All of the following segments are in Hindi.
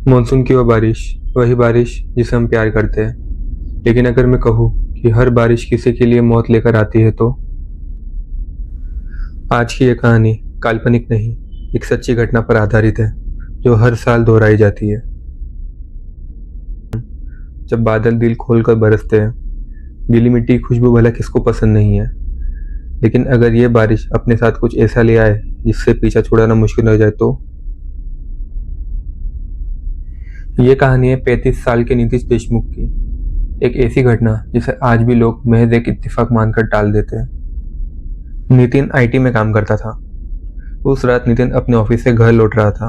मानसून की वो बारिश, वही बारिश जिसे हम प्यार करते हैं। लेकिन अगर मैं कहूँ कि हर बारिश किसी के लिए मौत लेकर आती है तो आज की ये कहानी काल्पनिक नहीं, एक सच्ची घटना पर आधारित है जो हर साल दोहराई जाती है। जब बादल दिल खोलकर बरसते हैं, गीली मिट्टी की खुशबू भला किसको पसंद नहीं है, लेकिन अगर ये बारिश अपने साथ कुछ ऐसा ले आए जिससे पीछा छुड़ाना मुश्किल हो जाए तो। ये कहानी है 35 साल के नीतीश देशमुख की, एक ऐसी घटना जिसे आज भी लोग महज एक इत्तेफाक मानकर टाल देते हैं। नितिन आईटी में काम करता था। उस रात नितिन अपने ऑफिस से घर लौट रहा था।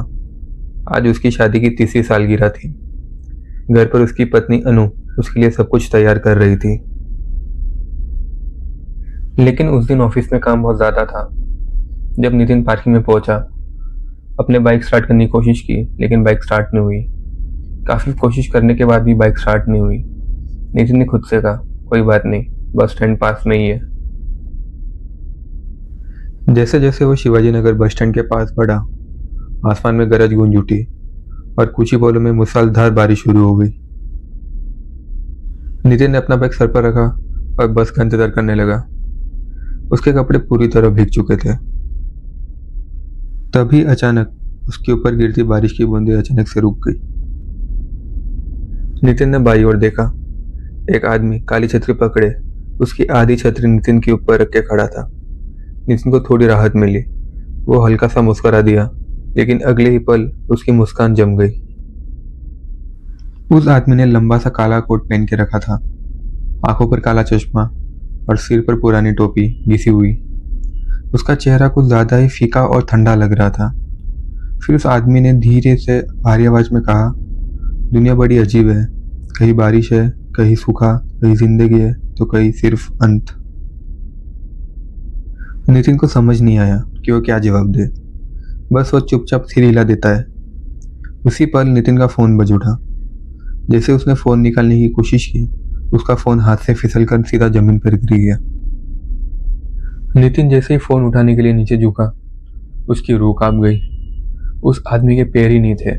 आज उसकी शादी की 30वीं सालगिरह थी। घर पर उसकी पत्नी अनु उसके लिए सब कुछ तैयार कर रही थी। लेकिन उस दिन ऑफिस में काम बहुत ज्यादा था। जब नितिन पार्किंग में पहुंचा, अपने बाइक स्टार्ट करने की कोशिश की, लेकिन बाइक स्टार्ट नहीं हुई। काफी कोशिश करने के बाद भी बाइक स्टार्ट नहीं हुई। नितिन ने खुद से कहा, कोई बात नहीं, बस स्टैंड पास में ही है। जैसे जैसे वो शिवाजी नगर बस स्टैंड के पास बढ़ा, आसमान में गरज गूंज उठी और कुछ ही पलों में मूसलाधार बारिश शुरू हो गई। नितिन ने अपना बैग सर पर रखा और बस का इंतजार करने लगा। उसके कपड़े पूरी तरह भीग चुके थे। तभी अचानक उसके ऊपर गिरती बारिश की बूंदें अचानक से रुक गई। नितिन ने बाईं ओर देखा। एक आदमी काली छतरी पकड़े उसकी आधी छतरी नितिन के ऊपर रख के खड़ा था। नितिन को थोड़ी राहत मिली। वो हल्का सा मुस्कुरा दिया, लेकिन अगले ही पल उसकी मुस्कान जम गई। उस आदमी ने लंबा सा काला कोट पहन के रखा था, आंखों पर काला चश्मा और सिर पर पुरानी टोपी घिसी हुई। उसका चेहरा कुछ ज्यादा ही फीका और ठंडा लग रहा था। फिर उस आदमी ने धीरे से भारी आवाज में कहा, दुनिया बड़ी अजीब है, कहीं बारिश है, कहीं सूखा, कहीं जिंदगी है तो कहीं सिर्फ अंत। नितिन को समझ नहीं आया कि वो क्या जवाब दे। बस वो चुपचाप सिर हिला देता है। उसी पल नितिन का फोन बज उठा। जैसे उसने फोन निकालने की कोशिश की, उसका फोन हाथ से फिसलकर सीधा जमीन पर गिर गया। नितिन जैसे ही फोन उठाने के लिए नीचे झुका, उसकी रूह कांप गई। उस आदमी के पैर ही नहीं थे,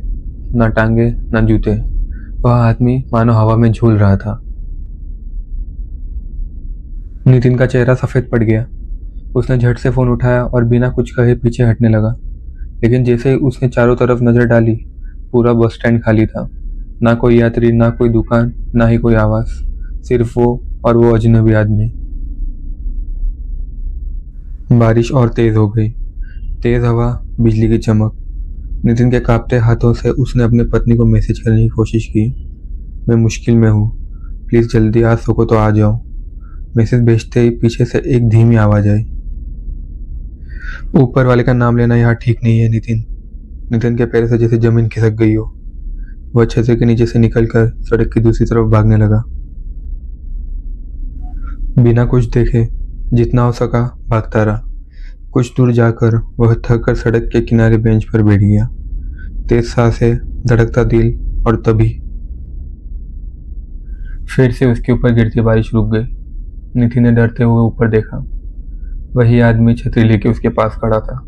ना टांगे ना जूते। वह आदमी मानो हवा में झूल रहा था। नितिन का चेहरा सफेद पड़ गया। उसने झट से फोन उठाया और बिना कुछ कहे पीछे हटने लगा। लेकिन जैसे ही उसने चारों तरफ नजर डाली, पूरा बस स्टैंड खाली था। ना कोई यात्री, ना कोई दुकान, ना ही कोई आवाज, सिर्फ वो और वो अजनबी आदमी। बारिश और तेज हो गई। तेज हवा, बिजली की चमक। नितिन के कांपते हाथों से उसने अपनी पत्नी को मैसेज करने की कोशिश की, मैं मुश्किल में हूँ, प्लीज जल्दी आ सको तो आ जाओ। मैसेज भेजते ही पीछे से एक धीमी आवाज आई, ऊपर वाले का नाम लेना यहाँ ठीक नहीं है नितिन। नितिन के पैर से जैसे जमीन खिसक गई हो। वह छतरी के नीचे से निकलकर सड़क की दूसरी तरफ भागने लगा। बिना कुछ देखे जितना हो सका भागता रहा। कुछ दूर जाकर वह थक कर सड़क के किनारे बेंच पर बैठ गया। तेज सांसें, धड़कता दिल, और तभी फिर से उसके ऊपर गिरती बारिश रुक गई। नितिन ने डरते हुए ऊपर देखा। वही आदमी छतरी लेके उसके पास खड़ा था।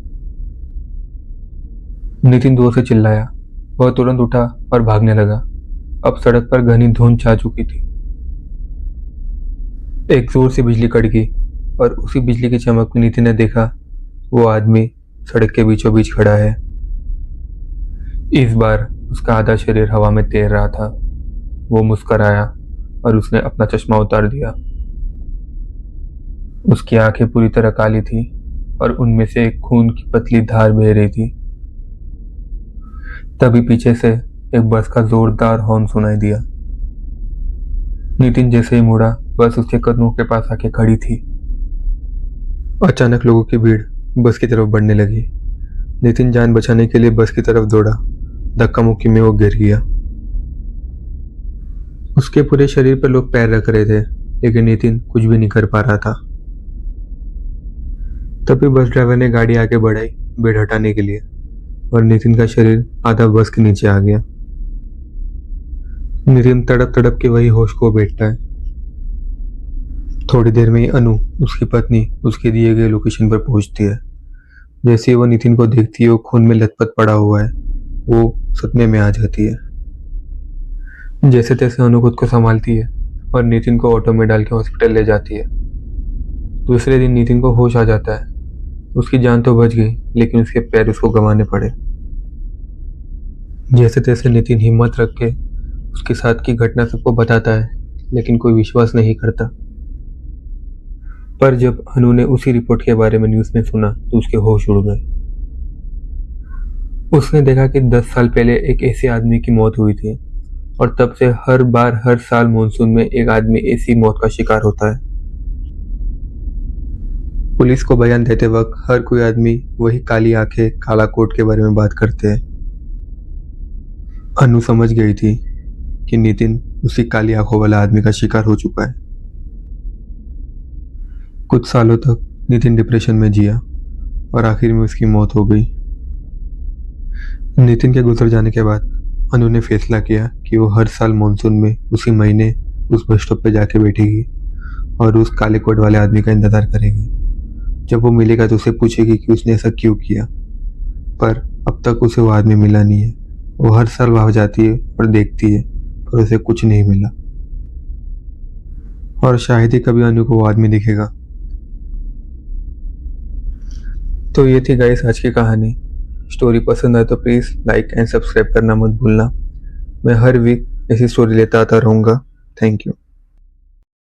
नितिन जोर से चिल्लाया। वह तुरंत उठा और भागने लगा। अब सड़क पर घनी धुंध छा चुकी थी। एक जोर से बिजली कड़की और उसी बिजली की चमक में नितिन ने देखा, वो आदमी सड़क के बीचों बीच खड़ा है। इस बार उसका आधा शरीर हवा में तैर रहा था। वो मुस्कुराया और उसने अपना चश्मा उतार दिया। उसकी आंखें पूरी तरह काली थी और उनमें से एक खून की पतली धार बह रही थी। तभी पीछे से एक बस का जोरदार हॉर्न सुनाई दिया। नितिन जैसे ही मुड़ा, बस उसके कदमों के पास आके खड़ी थी। अचानक लोगों की भीड़ बस की तरफ बढ़ने लगी। नितिन जान बचाने के लिए बस की तरफ दौड़ा। धक्का मुक्की में वो गिर गया। उसके पूरे शरीर पर लोग पैर रख रहे थे, लेकिन नितिन कुछ भी नहीं कर पा रहा था। तभी बस ड्राइवर ने गाड़ी आगे बढ़ाई बेड हटाने के लिए, और नितिन का शरीर आधा बस के नीचे आ गया। नितिन तड़प तड़प के वही होश को बैठता है। थोड़ी देर में ही अनु, उसकी पत्नी, उसके दिए गए लोकेशन पर पहुंचती है। जैसे ही वो नितिन को देखती है, वो खून में लथपथ पड़ा हुआ है, वो सदमे में आ जाती है। जैसे तैसे अनु खुद को संभालती है और नितिन को ऑटो में डाल के हॉस्पिटल ले जाती है। दूसरे दिन नितिन को होश आ जाता है। उसकी जान तो बच गई, लेकिन उसके पैर उसको गंवाने पड़े। जैसे तैसे नितिन हिम्मत रख के उसके साथ की घटना सबको बताता है, लेकिन कोई विश्वास नहीं करता। पर जब अनु ने उसी रिपोर्ट के बारे में न्यूज़ में सुना तो उसके होश उड़ गए। उसने देखा कि 10 साल पहले एक ऐसे आदमी की मौत हुई थी और तब से हर साल मानसून में एक आदमी ऐसी मौत का शिकार होता है। पुलिस को बयान देते वक्त हर कोई आदमी वही काली आंखें, काला कोट के बारे में बात करते हैं। अनु समझ गई थी कि नितिन उसी काली आंखों वाला आदमी का शिकार हो चुका है। कुछ सालों तक नितिन डिप्रेशन में जिया और आखिर में उसकी मौत हो गई। नितिन के गुजर जाने के बाद अनु ने फैसला किया कि वो हर साल मानसून में उसी महीने उस बस स्टॉप पे जाके बैठेगी और उस काले कोट वाले आदमी का इंतजार करेगी। जब वो मिलेगा तो उसे पूछेगी कि उसने ऐसा क्यों किया, पर अब तक उसे वो आदमी मिला नहीं है। वो हर साल वहां जाती है और देखती है, पर उसे कुछ नहीं मिला और शायद ही कभी अनु को वो आदमी दिखेगा। तो ये थी गाइस आज की कहानी। स्टोरी पसंद आए तो प्लीज़ लाइक एंड सब्सक्राइब करना मत भूलना। मैं हर वीक ऐसी स्टोरी लेता आता रहूँगा। Thank you.